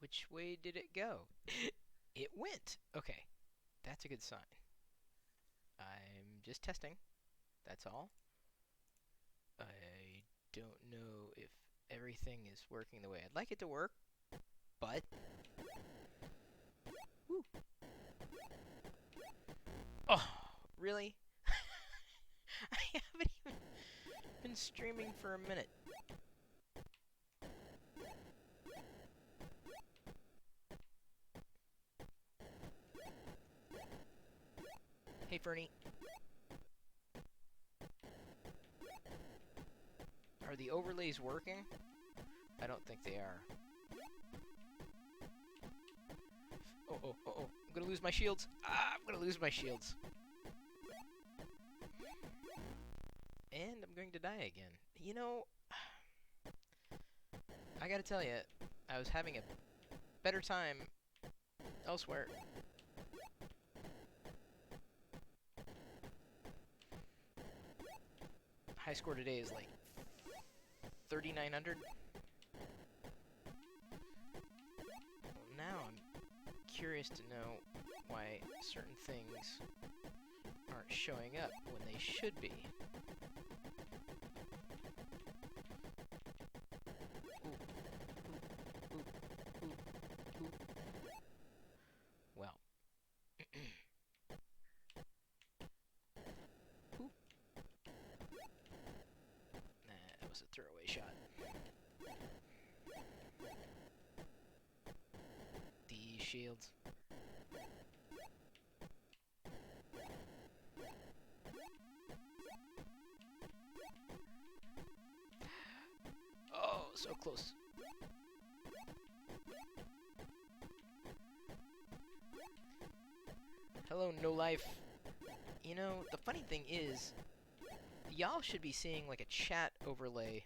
Which way did it go? It went! Okay, that's a good sign. I'm just testing, that's all. I don't know if everything is working the way I'd like it to work, but... Woo. Oh, really? I haven't even been streaming for a minute. Hey, Fernie. Are the overlays working? I don't think they are. Oh, oh, oh, oh. I'm gonna lose my shields. Ah, I'm gonna lose my shields. And I'm going to die again. You know, I gotta tell you, I was having a better time elsewhere. High score today is like 3,900. Well, now I'm curious to know why certain things aren't showing up when they should be. Well. Nah, that was a throwaway shot. These shields. Oh, so close. Hello, no life. You know, the funny thing is, y'all should be seeing like a chat overlay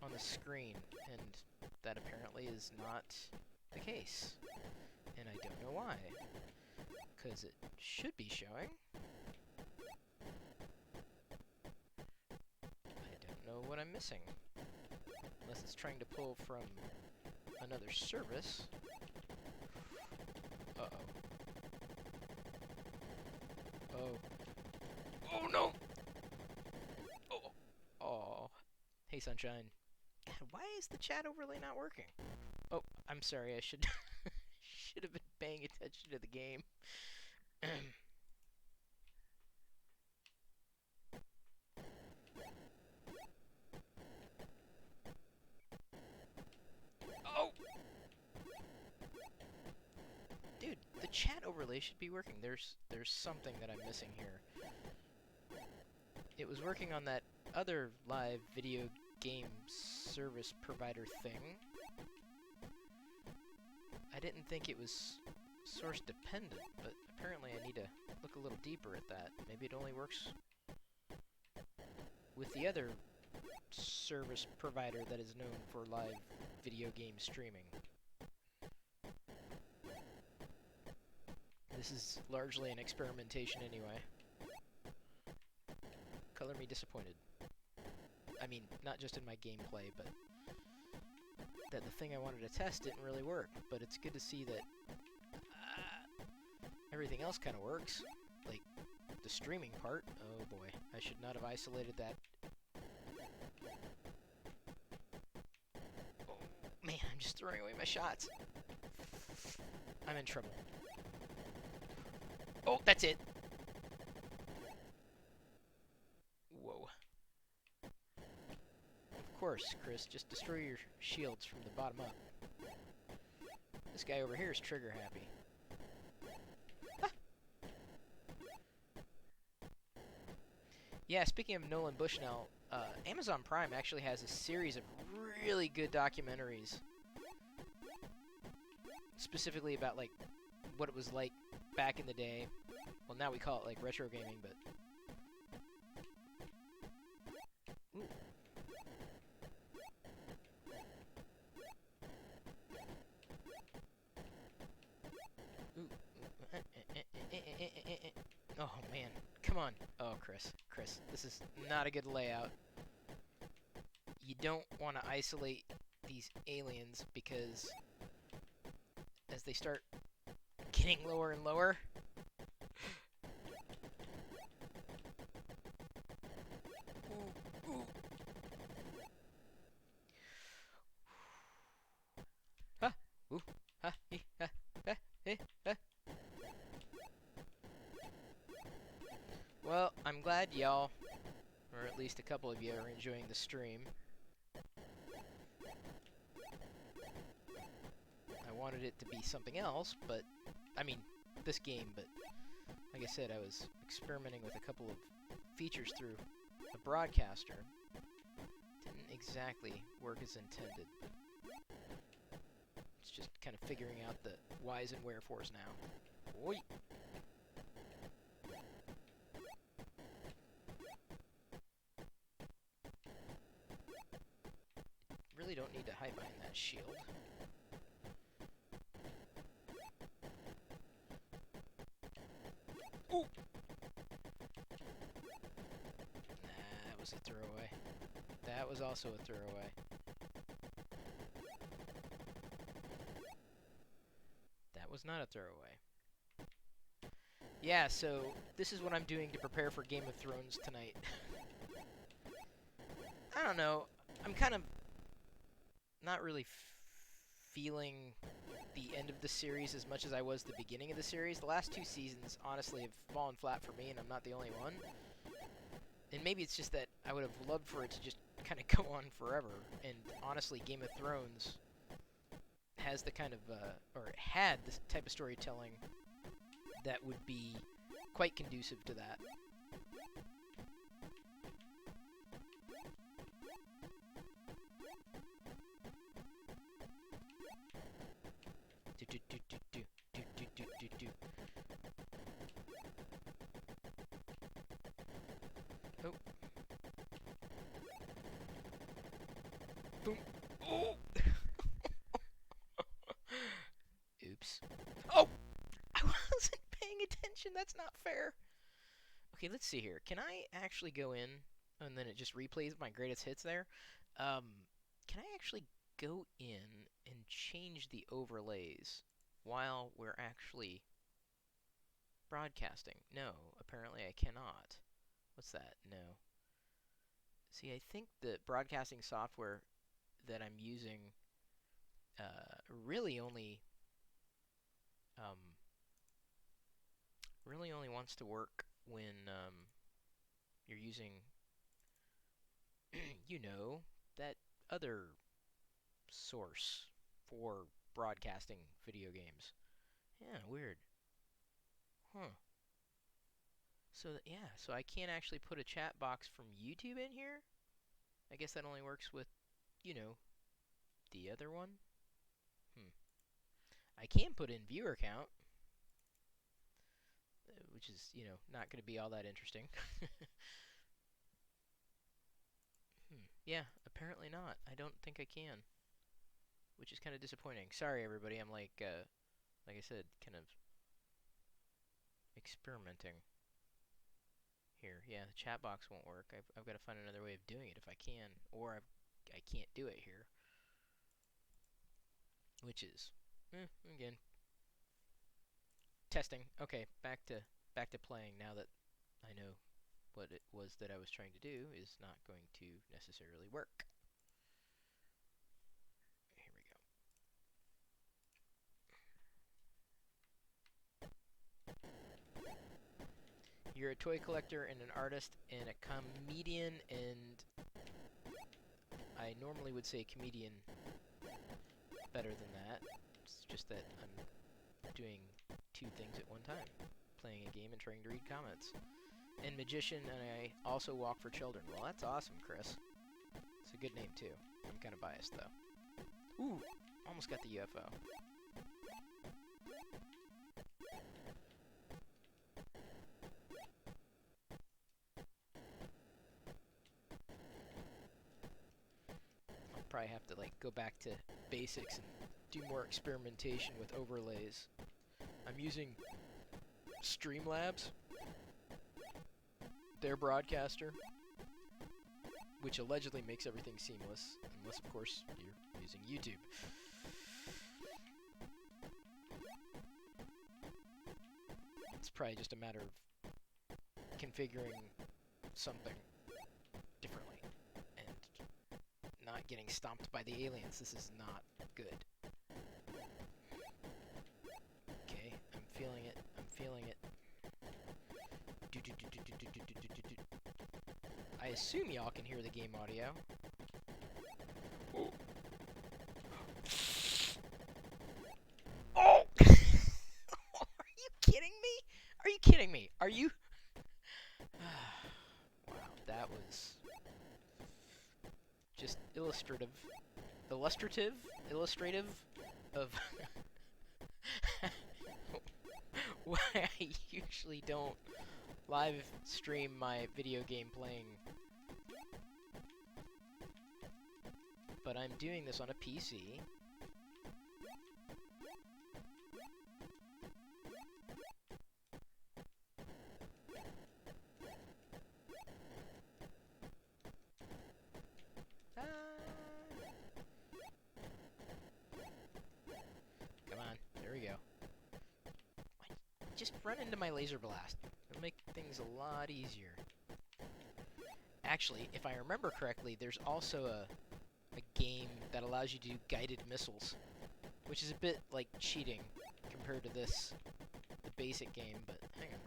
on the screen, and that apparently is not the case. And I don't know why, because it should be showing. I don't know what I'm missing. Unless it's trying to pull from another service. Uh-oh. Oh. Oh, no! Oh. Oh. Hey, Sunshine. God, why is the chat overlay not working? Oh, I'm sorry, I should should have been paying attention to the game. Oh! Dude, the chat overlay should be working. There's something that I'm missing here. It was working on that other live video game service provider thing. I didn't think it was source dependent, but apparently I need to look a little deeper at that. Maybe it only works with the other service provider that is known for live video game streaming. This is largely an experimentation anyway. Color me disappointed. I mean, not just in my gameplay, but that the thing I wanted to test didn't really work. But it's good to see that everything else kind of works. Like, the streaming part. Oh boy, I should not have isolated that. Oh man, I'm just throwing away my shots. I'm in trouble. Oh, that's it. Whoa. Of course, Chris, just destroy your shields from the bottom up. This guy over here is trigger happy. Ah. Yeah, speaking of Nolan Bushnell, Amazon Prime actually has a series of really good documentaries, specifically about like what it was like back in the day. Well, now we call it like retro gaming, but ooh. Ooh. Oh man, come on. Oh, Chris, this is not a good layout. You don't want to isolate these aliens because as they start getting lower and lower. Ooh, ooh. Ha! Ooh! Ha! He! Ha! Ha! He! Ha! Well, I'm glad y'all, or at least a couple of you, are enjoying the stream. I wanted it to be something else, but, I mean, this game, but like I said, I was experimenting with a couple of features through the broadcaster. Didn't exactly work as intended. It's just kind of figuring out the whys and wherefores now. Oi! Really don't need to hide behind that shield. Ooh! Nah, that was a throwaway. That was also a throwaway. That was not a throwaway. Yeah, so this is what I'm doing to prepare for Game of Thrones tonight. I don't know. I'm kind of not really feeling the end of the series as much as I was the beginning of the series. The last 2 seasons, honestly, have fallen flat for me, and I'm not the only one. And maybe it's just that I would have loved for it to just kind of go on forever. And honestly, Game of Thrones has the kind of, or had this type of storytelling that would be quite conducive to that. Oh. Boom. Oh! Oops. Oh! I wasn't paying attention. That's not fair. Okay, let's see here. Can I actually go in, and then it just replays my greatest hits there? Can I actually go in and change the overlays while we're actually broadcasting? No, apparently I cannot. What's that? No. See, I think the broadcasting software that I'm using really only wants to work when you're using, you know, that other source for broadcasting video games. Yeah, weird. Huh. So yeah, so I can't actually put a chat box from YouTube in here? I guess that only works with, you know, the other one? I can put in viewer count, which is, you know, not going to be all that interesting. Yeah, apparently not. I don't think I can, which is kind of disappointing. Sorry, everybody. I'm like I said, kind of experimenting here. Yeah, the chat box won't work. I've got to find another way of doing it if I can, or I can't do it here, which is, again, testing. Okay, back to playing now that I know what it was that I was trying to do is not going to necessarily work. Here we go. You're a toy collector and an artist and a comedian, and I normally would say comedian better than that. It's just that I'm doing 2 things at one time. Playing a game and trying to read comments. And magician, and I also walk for children. Well, that's awesome, Chris. It's a good name, too. I'm kind of biased, though. Ooh! Almost got the UFO. I'll probably have to, like, go back to basics and do more experimentation with overlays. I'm using Streamlabs, their broadcaster, which allegedly makes everything seamless, unless, of course, you're using YouTube. probably just a matter of configuring something differently and not getting stomped by the aliens. This is not good. Okay, I'm feeling it. I'm feeling it. I assume y'all can hear the game audio. Oh! Are you kidding me? Are you kidding me? Are you? Wow, that was just illustrative of why I usually don't live stream my video game playing. But I'm doing this on a PC. Come on, there we go. Just run into my laser blast. It'll make things a lot easier. Actually, if I remember correctly, there's also a game that allows you to do guided missiles, which is a bit like cheating compared to the basic game, but hang on.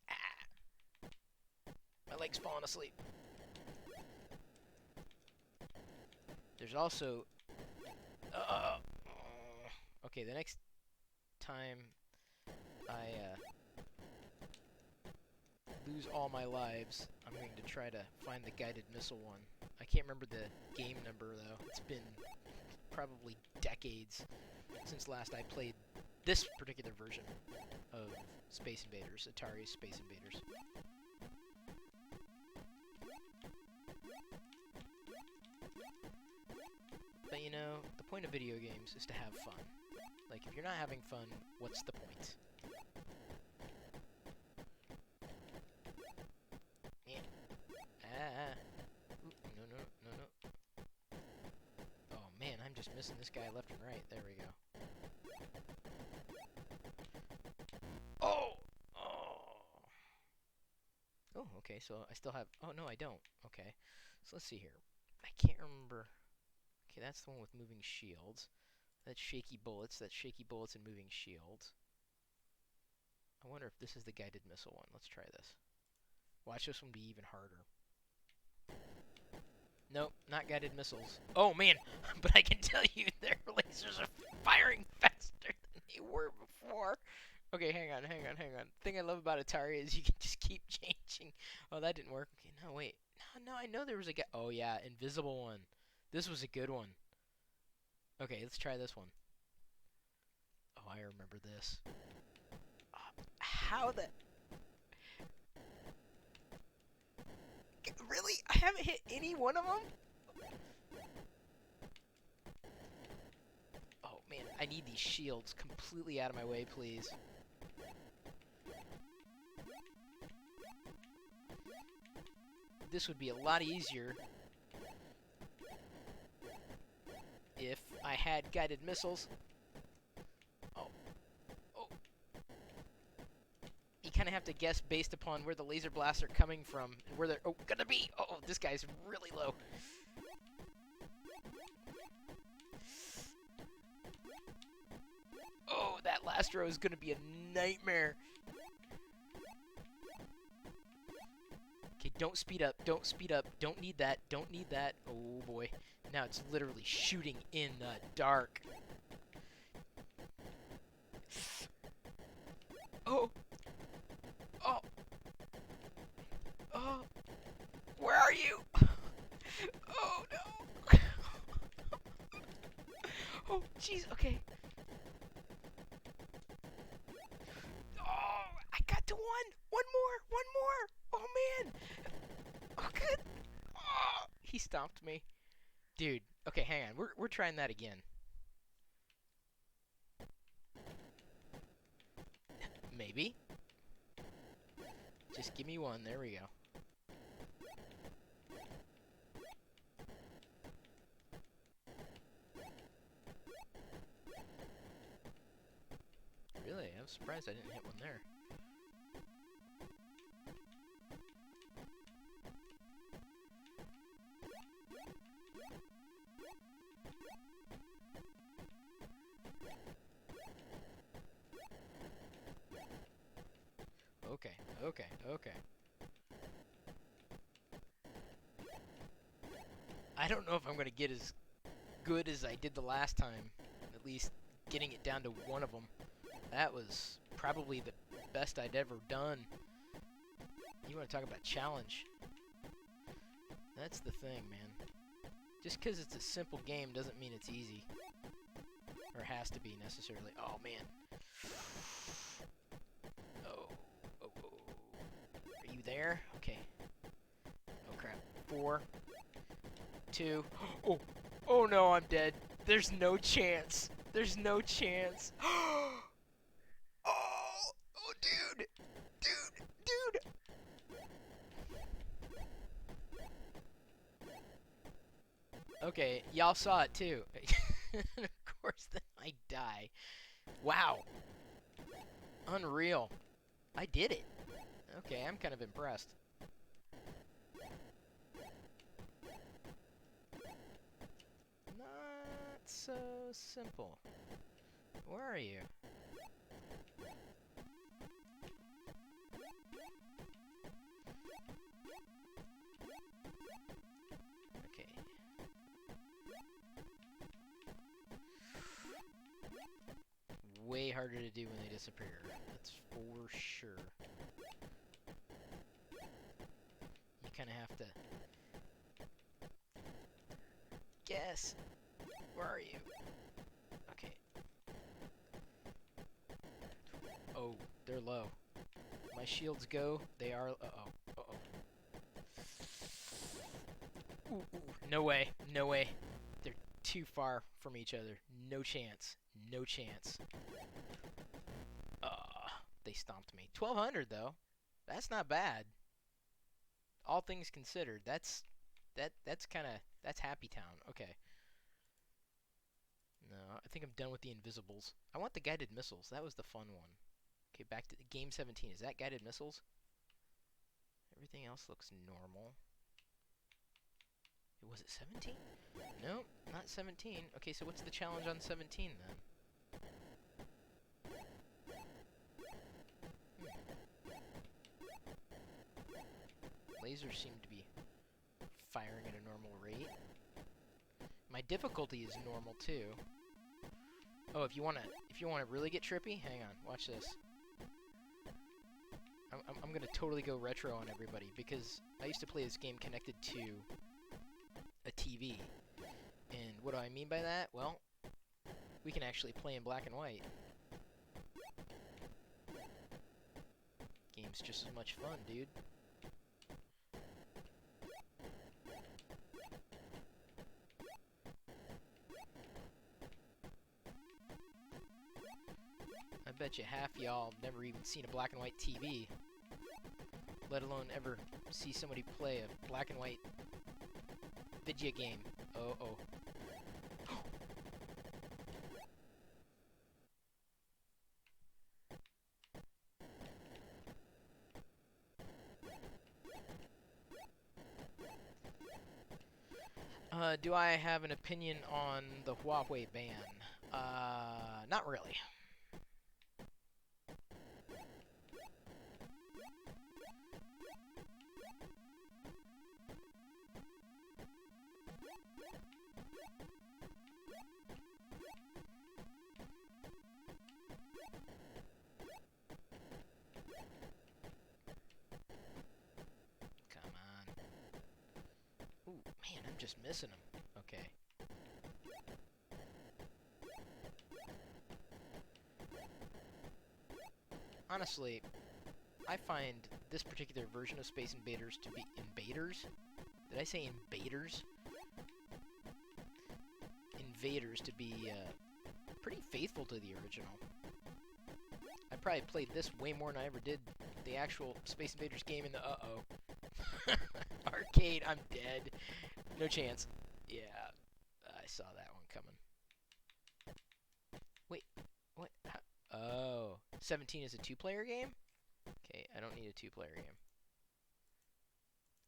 Ah! My leg's falling asleep. There's also... okay, the next time I lose all my lives, I'm going to try to find the guided missile one. I can't remember the game number, though. It's been probably decades since last I played this particular version of Space Invaders, Atari's Space Invaders. But you know, the point of video games is to have fun. Like, if you're not having fun, what's the point? Yeah. Ooh, no. Oh man, I'm just missing this guy left and right. There we go. Oh! Oh, okay, so I still have... Oh, no, I don't. Okay. So let's see here. I can't remember... Okay, that's the one with moving shields. That's shaky bullets. That's shaky bullets and moving shields. I wonder if this is the guided missile one. Let's try this. Watch this one be even harder. Nope, not guided missiles. Oh, man! But I can tell you their lasers are firing faster than they were before. Okay, hang on. The thing I love about Atari is you can just keep changing. Oh, that didn't work. Okay, no, wait. No, I know there was a guy. Oh, yeah, invisible one. This was a good one. Okay, let's try this one. Oh, I remember this. How the... Really? I haven't hit any one of them? Oh, man, I need these shields completely out of my way, please. This would be a lot easier if I had guided missiles. Oh. You kind of have to guess based upon where the laser blasts are coming from and where they're gonna be. Oh, this guy's really low. Oh, that last row is gonna be a nightmare. Okay, don't speed up. Don't need that. Oh boy. Now it's literally shooting in the dark. Oh. Where are you? Oh no. Oh jeez, okay. Oh, I got to one. One more. Oh man. Oh good. Oh, he stomped me. Dude, okay, hang on. We're trying that again. Maybe. Just give me one. There we go. was surprised I didn't hit one there. Okay, okay, okay. I don't know if I'm going to get as good as I did the last time. At least getting it down to one of them. That was probably the best I'd ever done. You want to talk about challenge? That's the thing, man. Just because it's a simple game doesn't mean it's easy. Or has to be, necessarily. Oh, man. Oh. Are you there? Okay. Oh, crap. 4, 2. Oh. Oh, no, I'm dead. There's no chance. There's no chance. Oh, dude. Dude. Okay, y'all saw it too. Of course, then I die. Wow. Unreal. I did it. Okay, I'm kind of impressed. Not so simple. Where are you? Okay. Way harder to do when they disappear. That's for sure. You kind of have to guess. Where are you? Okay. Oh, they're low. My shields go. They are. Uh-oh. Ooh. No way. No way. They're too far from each other. No chance. No chance. They stomped me. 1,200 though. That's not bad. All things considered, that's happy town. Okay. No, I think I'm done with the invisibles. I want the guided missiles. That was the fun one. Okay, back to game 17. Is that guided missiles? Everything else looks normal. Was it 17? No, not 17. Okay, so what's the challenge on 17 then? Lasers seem to be firing at a normal rate. My difficulty is normal too. Oh, if you wanna really get trippy, hang on, watch this. I'm gonna totally go retro on everybody because I used to play this game connected to a TV. And what do I mean by that? Well, we can actually play in black and white. Game's just as much fun, dude. I bet you half y'all have never even seen a black and white TV, let alone ever see somebody play a black and white video game. Oh. Do I have an opinion on the Huawei ban? Not really. Come on. Ooh, man, I'm just missing them. Okay. Honestly, I find this particular version of Space Invaders to be... Invaders? Did I say invaders? Invaders to be pretty faithful to the original. I probably played this way more than I ever did the actual Space Invaders game in the arcade. I'm dead. No chance. Yeah, I saw that one coming. Wait, what? Oh, 17 is a 2-player game? Okay, I don't need a 2-player game.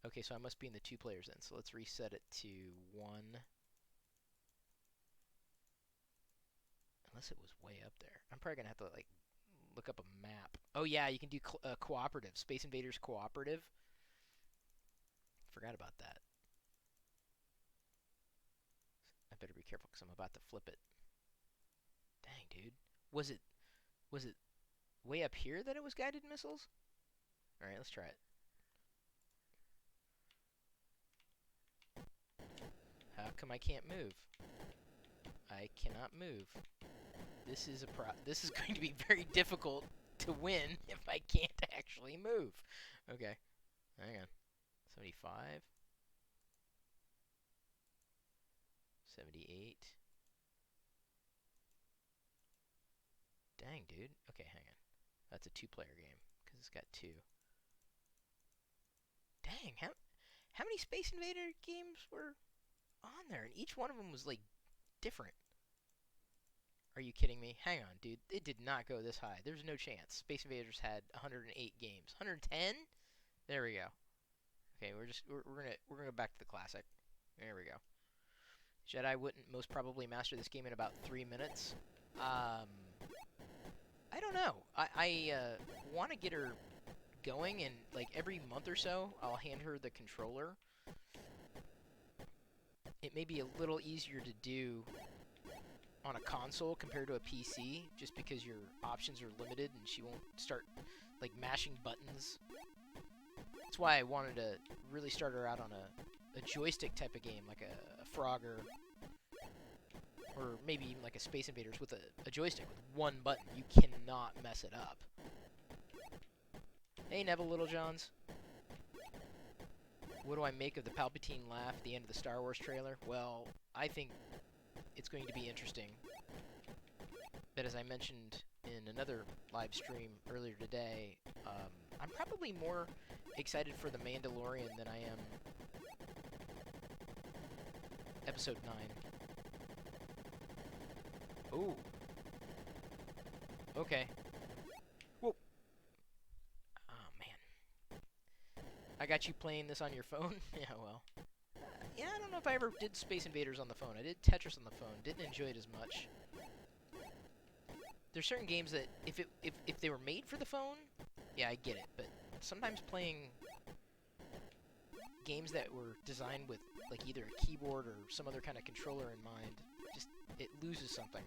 Okay, so I must be in the 2 players then. So let's reset it to 1. Unless it was way up there. I'm probably gonna have to like look up a map. Oh yeah, you can do cooperative. Space Invaders cooperative. Forgot about that. I better be careful because I'm about to flip it. Dang, dude. Was it way up here that it was guided missiles? Alright, let's try it. How come I can't move? I cannot move. This is going to be very difficult to win if I can't actually move. Okay. Hang on. 75. 78. Dang, dude. Okay, hang on. That's a 2-player game because it's got 2. Dang, how many Space Invader games were on there? And each one of them was like different. Are you kidding me? Hang on, dude. It did not go this high. There's no chance. Space Invaders had 108 games. 110? There we go. Okay, we're gonna go back to the classic. There we go. Jedi wouldn't most probably master this game in about 3 minutes. I don't know. I want to get her going, and like every month or so, I'll hand her the controller. It may be a little easier to do on a console compared to a PC, just because your options are limited and she won't start like mashing buttons. That's why I wanted to really start her out on a joystick type of game, like a Frogger, or maybe even like a Space Invaders with a joystick with one button. You cannot mess it up. Hey, Neville Littlejohns. What do I make of the Palpatine laugh at the end of the Star Wars trailer? Well, I think it's going to be interesting. But as I mentioned in another live stream earlier today, I'm probably more excited for The Mandalorian than I am Episode 9. Ooh. Okay. Whoa. Oh, man. I got you playing this on your phone? Yeah, well. Yeah, I don't know if I ever did Space Invaders on the phone. I did Tetris on the phone. Didn't enjoy it as much. There's certain games that, if they were made for the phone, yeah, I get it. But sometimes playing games that were designed with like either a keyboard or some other kind of controller in mind, just it loses something.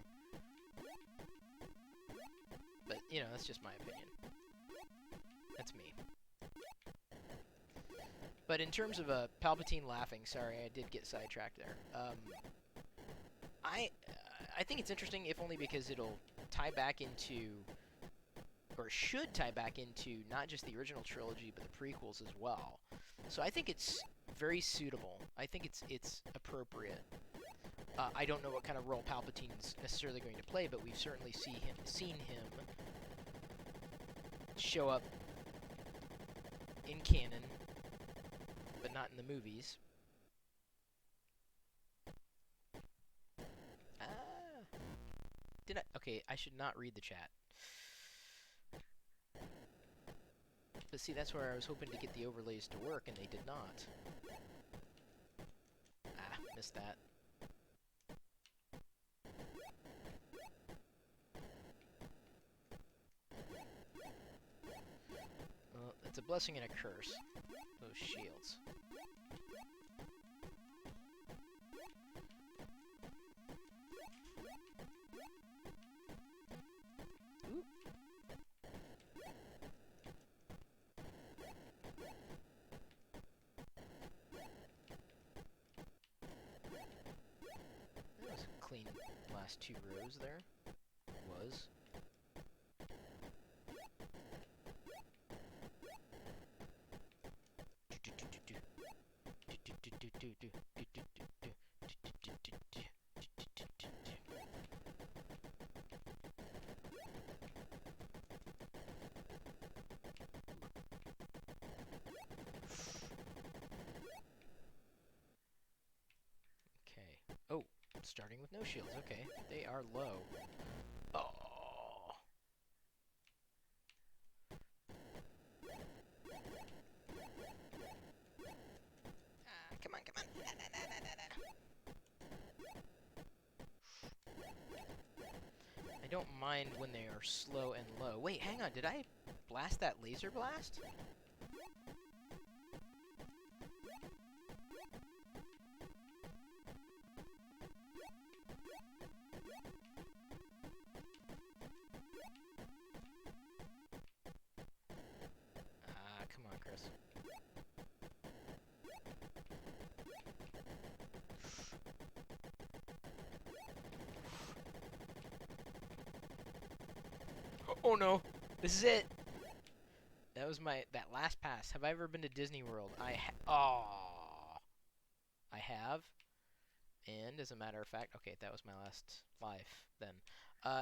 But you know, that's just my opinion. That's me. But in terms of Palpatine laughing, sorry, I did get sidetracked there. I think it's interesting, if only because it'll tie back into, or should tie back into, not just the original trilogy, but the prequels as well. So I think it's very suitable. I think it's appropriate. I don't know what kind of role Palpatine's necessarily going to play, but we've certainly seen him show up in canon, but not in the movies. Okay, I should not read the chat. But see, that's where I was hoping to get the overlays to work, and they did not. Ah, missed that. Well, it's a blessing and a curse, those shields. Oop. That was a clean last 2 rows there. Was. Okay. Oh, starting with no shields. Okay, they are low. Oh. don't mind when they are slow and low. Wait, hang on. Did I blast that laser blast? Come on, Chris. Oh no, this is it. That was that last pass. Have I ever been to Disney World? I have. And as a matter of fact, okay, that was my last life then.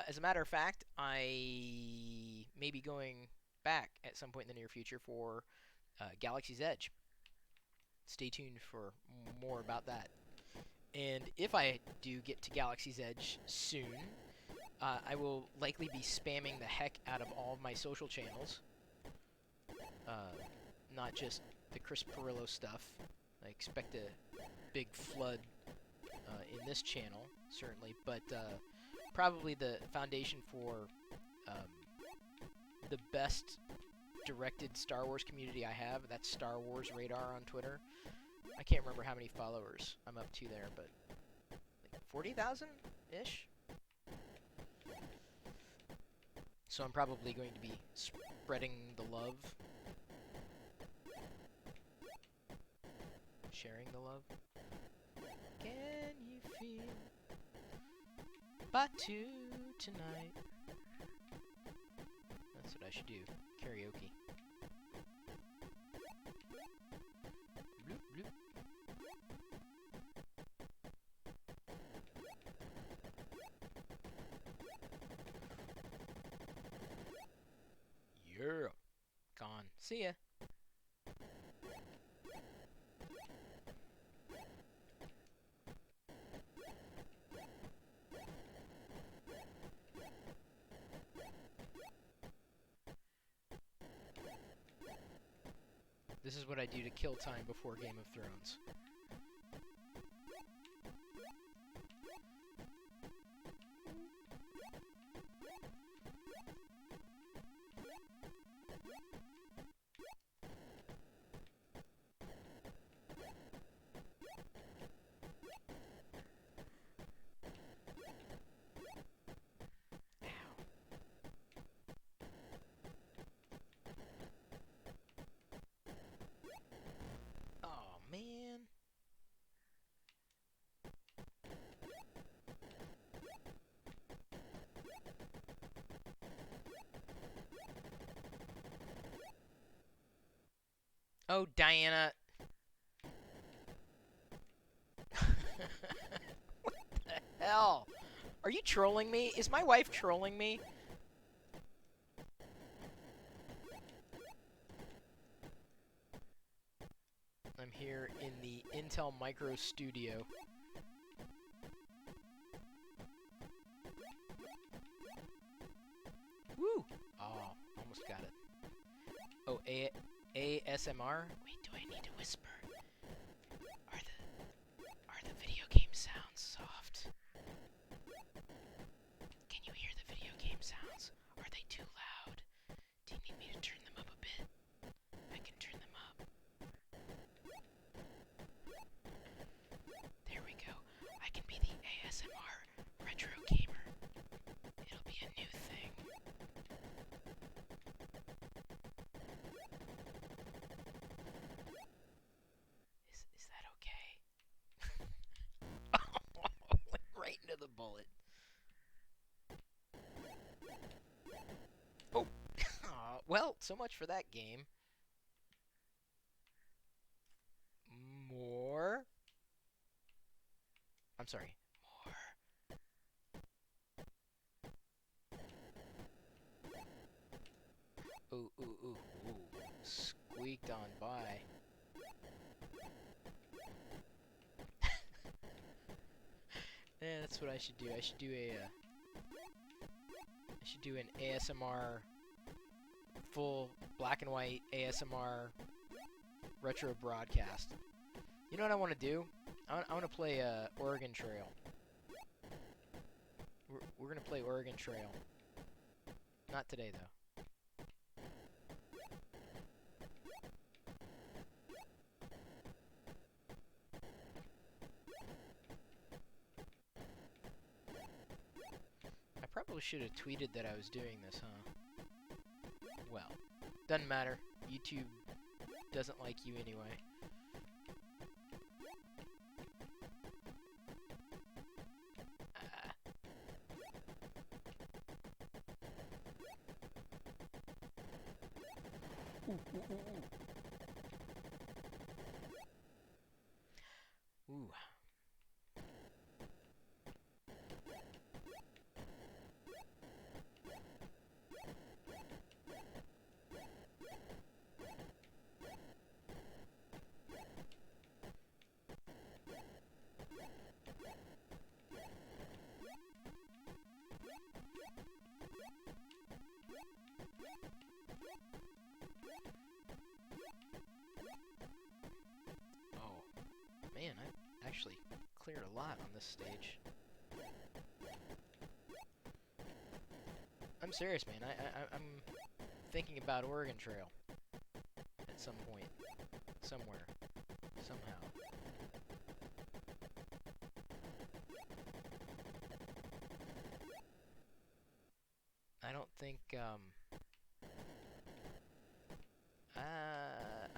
As a matter of fact, I may be going back at some point in the near future for Galaxy's Edge. Stay tuned for more about that. And if I do get to Galaxy's Edge soon, I will likely be spamming the heck out of all of my social channels. Not just the Chris Pirillo stuff. I expect a big flood in this channel, certainly, but probably the foundation for the best directed Star Wars community I have. That's Star Wars Radar on Twitter. I can't remember how many followers I'm up to there, but like 40,000-ish? So I'm probably going to be spreading the love. Sharing the love. Can you feel Batu tonight? That's what I should do. Karaoke. Bloop, bloop. Yeah. Gone. See ya. This is what I do to kill time before Game of Thrones. Man. Oh, Diana. What the hell? Are you trolling me? Is my wife trolling me? I'm here in the Intel Micro Studio. Woo! Oh, almost got it. Oh, ASMR? Wait, do I need to whisper? Are the video game sounds soft? Can you hear the video game sounds? Are they too loud? Do you need me to turn them up a bit? I can turn them up. There we go. I can be the ASMR retro gamer. It'll be a new thing. Is that okay? Went right into the bullet. Oh, well, so much for that game. More. I'm sorry. More. Ooh, ooh, ooh, ooh. Squeaked on by. Yeah, that's what I should do. I should do an ASMR, full black and white ASMR retro broadcast. You know what I want to do? I want to play Oregon Trail. we're gonna play Oregon Trail. Not today, though. I probably should have tweeted that I was doing this, huh? Well, doesn't matter. YouTube doesn't like you anyway. Ooh, ooh, ooh, ooh. Ooh. Oh, man, I actually cleared a lot on this stage. I'm serious, man. I'm thinking about Oregon Trail at some point, somewhere, somehow. I don't think, I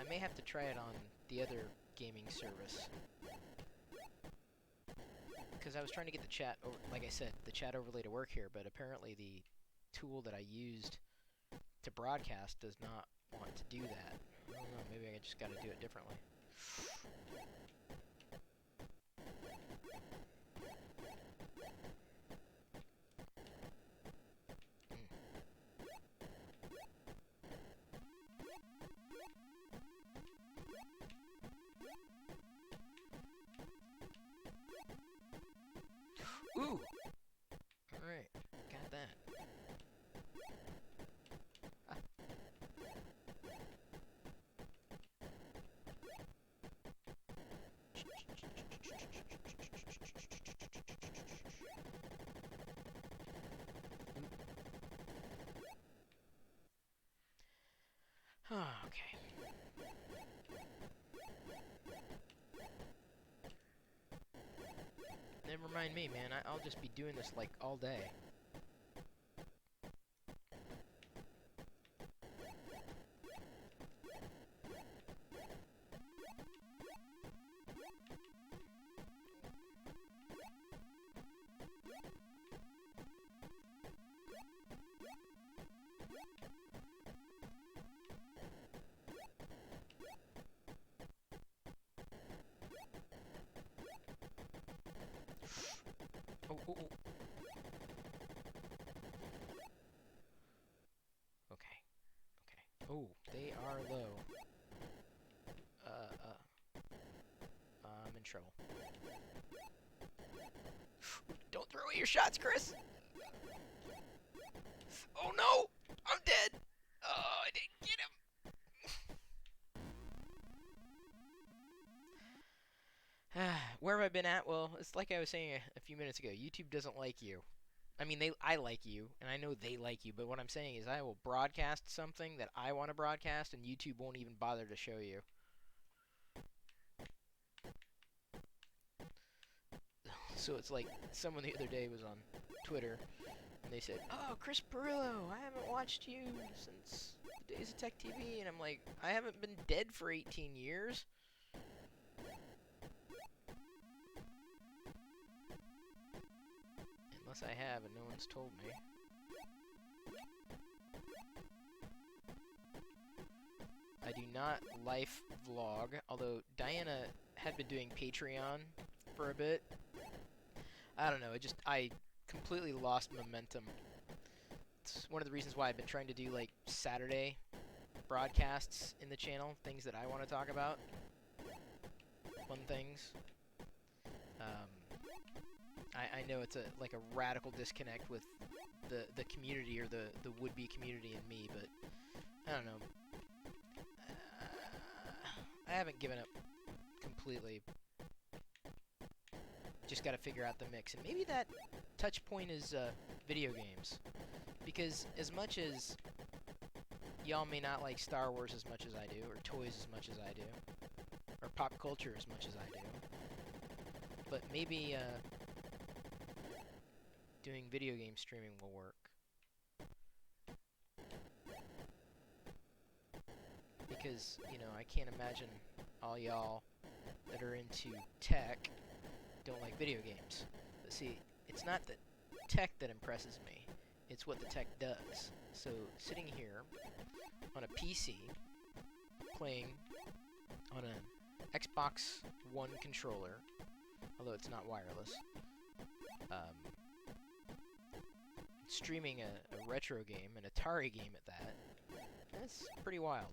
may have to try it on the other gaming service. Because I was trying to get the chat, like I said, the chat overlay to work here, but apparently the tool that I used to broadcast does not want to do that. I don't know, maybe I just gotta do it differently. Ooh! Alright, got that. Ah. Okay. Never mind me, man. I'll just be doing this, like, all day. Oh, oh, oh. Okay. Okay. Oh, they are low. I'm in trouble. Don't throw away your shots, Chris! Oh no! I'm dead! Oh, I didn't get him! Where have I been at? Well, it's like I was saying a few minutes ago. YouTube doesn't like you. I mean, I like you, and I know they like you, but what I'm saying is I will broadcast something that I want to broadcast, and YouTube won't even bother to show you. So it's like someone the other day was on Twitter, and they said, "Oh, Chris Pirillo, I haven't watched you since the days of Tech TV," and I'm like, I haven't been dead for 18 years. Unless I have and no one's told me. I do not life vlog, although Diana had been doing Patreon for a bit. I don't know, I completely lost momentum. It's one of the reasons why I've been trying to do, like, Saturday broadcasts in the channel, things that I want to talk about. Fun things. I know it's like a radical disconnect with the community, or the would-be community, and me, but I don't know. I haven't given up completely. Just gotta figure out the mix. And maybe that touch point is video games. Because as much as y'all may not like Star Wars as much as I do, or toys as much as I do, or pop culture as much as I do, but maybe doing video game streaming will work. Because, you know, I can't imagine all y'all that are into tech don't like video games. But see, it's not the tech that impresses me, it's what the tech does. So, sitting here on a PC, playing on an Xbox One controller, although it's not wireless, streaming a retro game, an Atari game at that, that's pretty wild.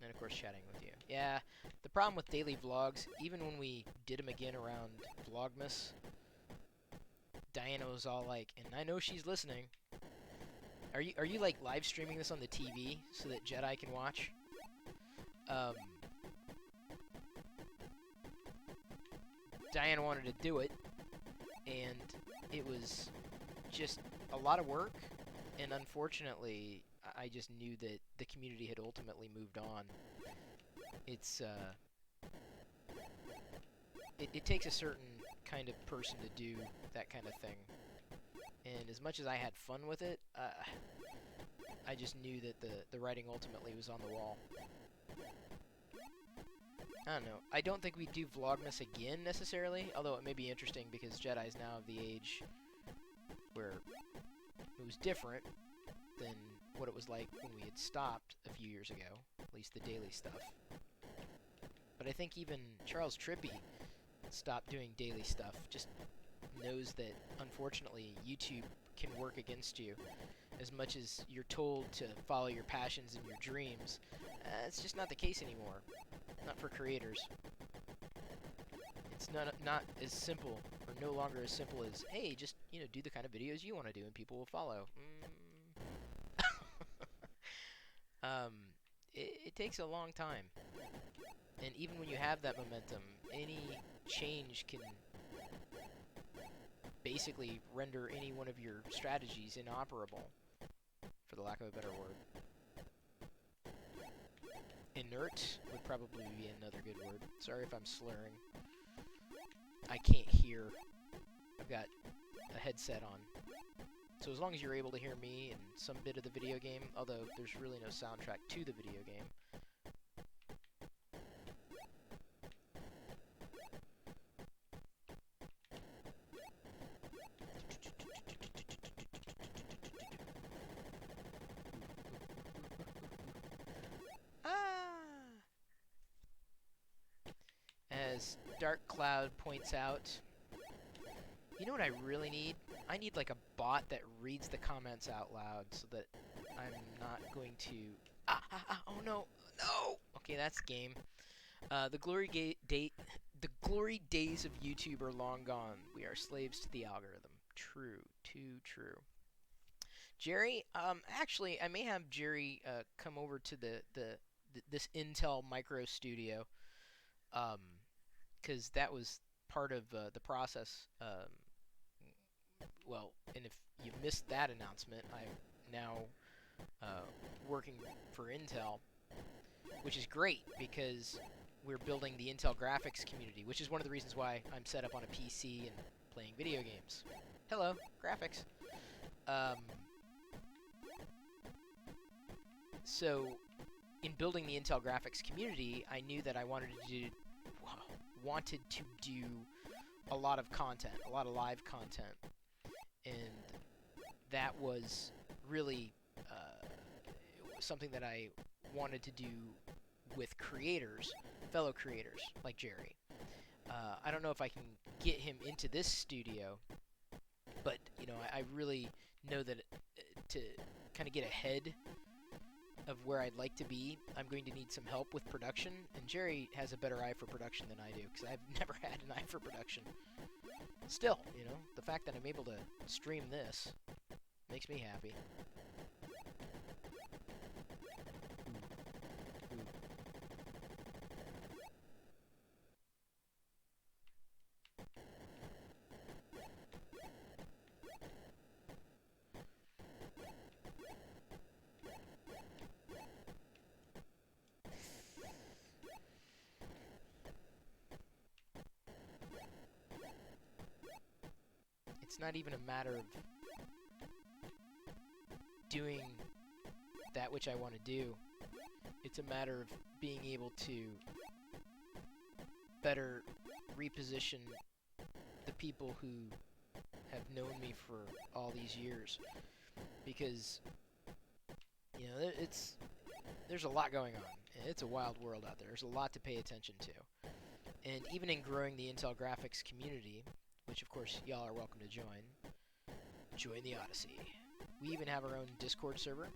And of course chatting with you. Yeah, the problem with daily vlogs, even when we did them again around Vlogmas, Diana was all like, and I know she's listening, are you like live streaming this on the TV so that Jedi can watch? Diana wanted to do it, and it was just a lot of work, and unfortunately I just knew that the community had ultimately moved on. It's it takes a certain kind of person to do that kind of thing, and as much as I had fun with it, I just knew that the writing ultimately was on the wall. I don't know. I don't think we'd do Vlogmas again, necessarily, although it may be interesting because Jedi's now of the age where it was different than what it was like when we had stopped a few years ago, at least the daily stuff. But I think even Charles Trippy stopped doing daily stuff, just knows that, unfortunately, YouTube can work against you. As much as you're told to follow your passions and your dreams, it's just not the case anymore. Not for creators. It's not as simple, or no longer as simple as, hey, just, you know, do the kind of videos you want to do and people will follow. It takes a long time. And even when you have that momentum, any change can basically render any one of your strategies inoperable, for the lack of a better word. Inert would probably be another good word. Sorry if I'm slurring. I can't hear. I've got a headset on. So as long as you're able to hear me and some bit of the video game, although there's really no soundtrack to the video game. As Dark Cloud points out, you know what I really need? I need like a bot that reads the comments out loud so that I'm not going to... oh no! No! Okay, that's game. The glory days of YouTube are long gone. We are slaves to the algorithm. True. Too true. Jerry, actually, I may have Jerry come over to this Intel Micro Studio, because that was part of the process. Well, and if you missed that announcement, I'm now working for Intel, which is great because we're building the Intel graphics community, which is one of the reasons why I'm set up on a PC and playing video games. Hello, graphics. So, in building the Intel graphics community, I knew that I wanted to do a lot of content, a lot of live content, and that was really something that I wanted to do with creators, fellow creators like Jerry. I don't know if I can get him into this studio, but you know, I really know that to kind of get ahead of where I'd like to be, I'm going to need some help with production, and Jerry has a better eye for production than I do, because I've never had an eye for production. Still, you know, the fact that I'm able to stream this makes me happy. it's not even a matter of doing that which I want to do. It's a matter of being able to better reposition the people who have known me for all these years, because you know there's a lot going on. It's a wild world out there. There's a lot to pay attention to, and even in growing the Intel graphics community, which of course y'all are welcome to join the Odyssey. We even have our own Discord server.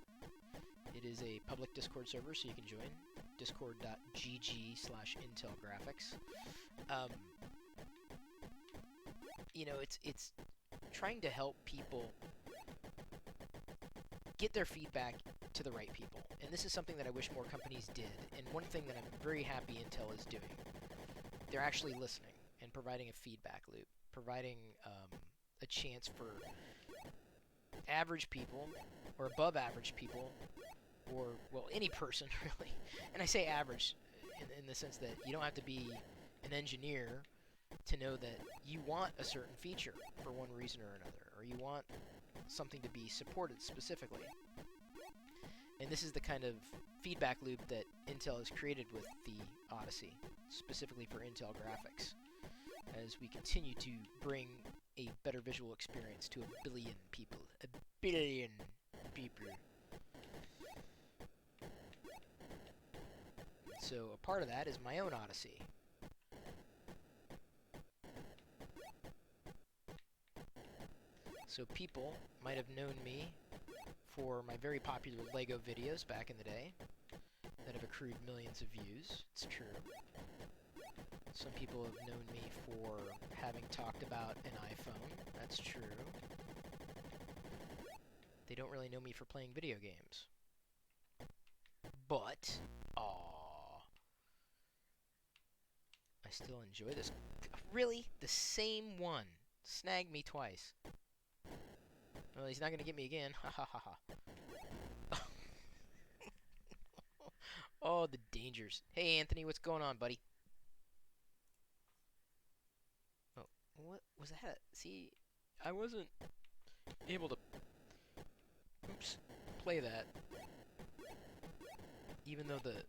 It is a public Discord server, so you can join discord.gg/intelgraphics. You know, it's trying to help people get their feedback to the right people. And this is something that I wish more companies did. And one thing that I'm very happy Intel is doing, they're actually listening and providing a feedback loop, providing a chance for average people, or above average people, or, well, any person, really. And I say average in the sense that you don't have to be an engineer to know that you want a certain feature for one reason or another, or you want something to be supported specifically. And this is the kind of feedback loop that Intel has created with the Odyssey, specifically for Intel graphics, as we continue to bring a better visual experience to a billion people. A billion people. So a part of that is my own Odyssey. So people might have known me for my very popular LEGO videos back in the day that have accrued millions of views. It's true. Some people have known me for having talked about an iPhone. That's true. They don't really know me for playing video games. But, I still enjoy this. Really? The same one. Snagged me twice. Well, he's not going to get me again. Ha ha ha ha. Oh, the dangers. Hey, Anthony, what's going on, buddy? Oh, what was that? See, I wasn't able to play that. Even though the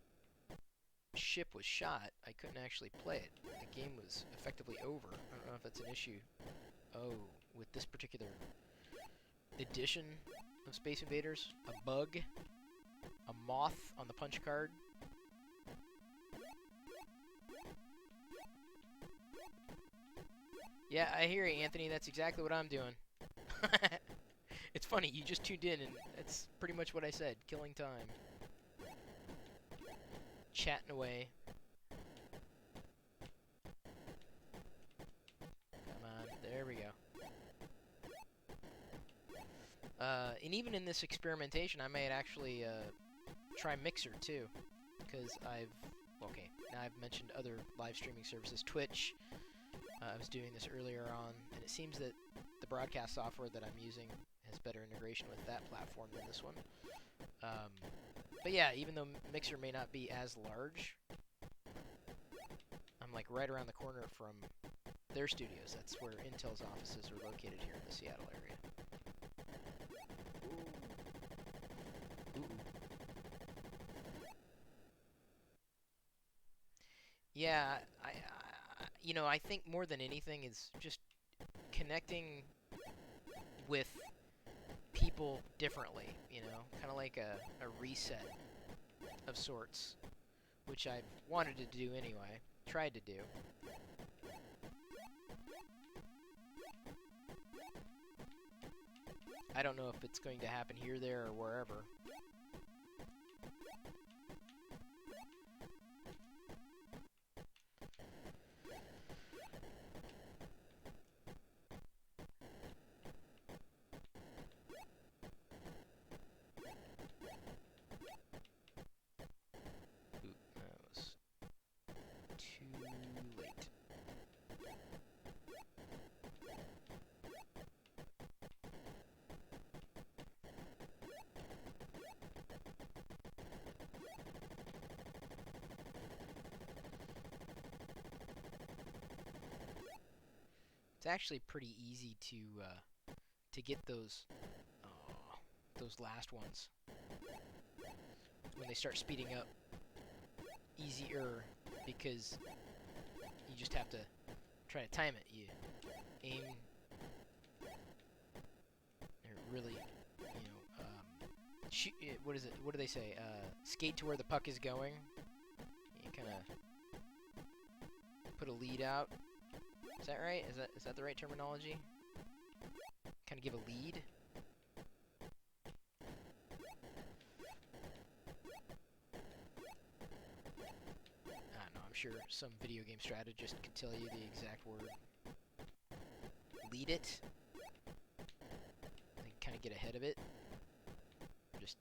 ship was shot, I couldn't actually play it. The game was effectively over. I don't know if that's an issue. Oh, with this particular edition of Space Invaders, a bug, a moth on the punch card. Yeah, I hear you, Anthony. That's exactly what I'm doing. It's funny, you just tuned in, and that's pretty much what I said. Killing time. Chatting away. Come on, there we go. And even in this experimentation, I might actually try Mixer too, because now I've mentioned other live streaming services, Twitch. I was doing this earlier on, and it seems that the broadcast software that I'm using has better integration with that platform than this one. But yeah, even though Mixer may not be as large, I'm like right around the corner from their studios. That's where Intel's offices are located here in the Seattle area. Ooh. Yeah, I think more than anything is just connecting with people differently, kind of like a reset of sorts, which I've wanted to do anyway, tried to do. I don't know if it's going to happen here, there, or wherever. actually pretty easy to get those last ones when they start speeding up easier, because you just have to try to time it. You aim or really, shoot. What is it? What do they say? Skate to where the puck is going. You kind of put a lead out. Is that right? Is that the right terminology? Kind of give a lead. I don't know. I'm sure some video game strategist could tell you the exact word. Lead it. And kind of get ahead of it. Just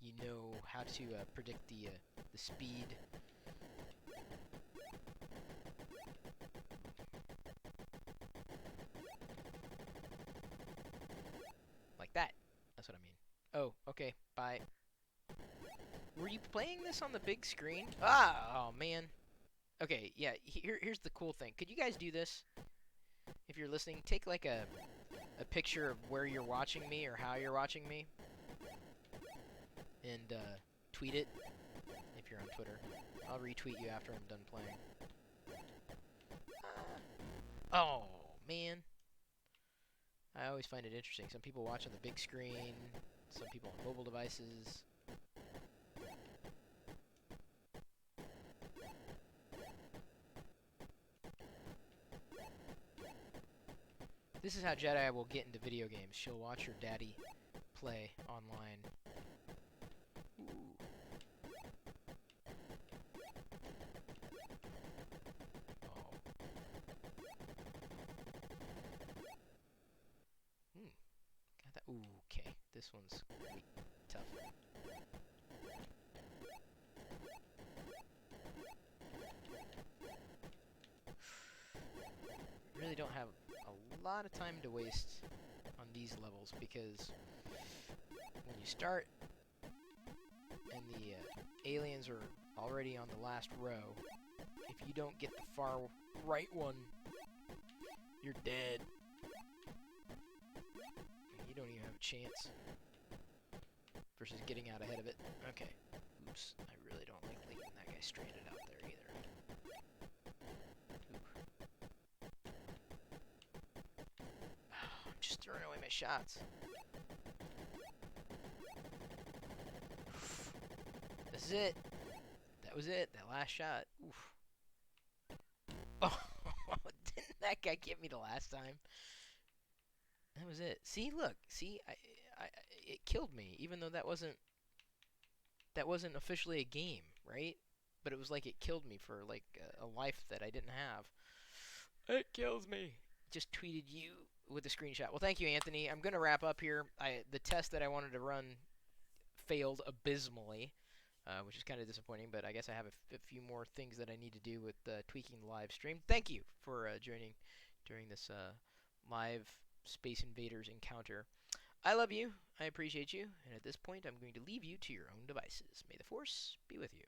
you know how to predict the speed. Like that. That's what I mean. Oh, okay. Bye. Were you playing this on the big screen? Ah, oh man. Okay, yeah. Here's the cool thing. Could you guys do this? If you're listening, take like a picture of where you're watching me or how you're watching me, and tweet it if you're on Twitter. I'll retweet you after I'm done playing. Oh man. I always find it interesting. Some people watch on the big screen, some people on mobile devices. This is how Jedi will get into video games. She'll watch her daddy play online. Ooh. Oh. Got that. Ooh, okay. This one's gonna be tough. Really don't have a lot of time to waste on these levels, because when you start and the aliens are already on the last row, if you don't get the far right one, you're dead. You don't even have a chance versus getting out ahead of it. Okay. Oops. I really don't like leaving that guy stranded out there either. I'm just throwing away my shots. This is it. That was it. That last shot. Oof. Oh, didn't that guy get me the last time? That was it. See, look. See, it killed me, even though that wasn't officially a game, right? But it was like it killed me for like a life that I didn't have. It kills me. Just tweeted you with a screenshot. Well, thank you, Anthony. I'm gonna wrap up here. The test that I wanted to run failed abysmally, which is kind of disappointing. But I guess I have a few more things that I need to do with tweaking the live stream. Thank you for joining during this live Space Invaders encounter. I love you. I appreciate you. And at this point, I'm going to leave you to your own devices. May the Force be with you.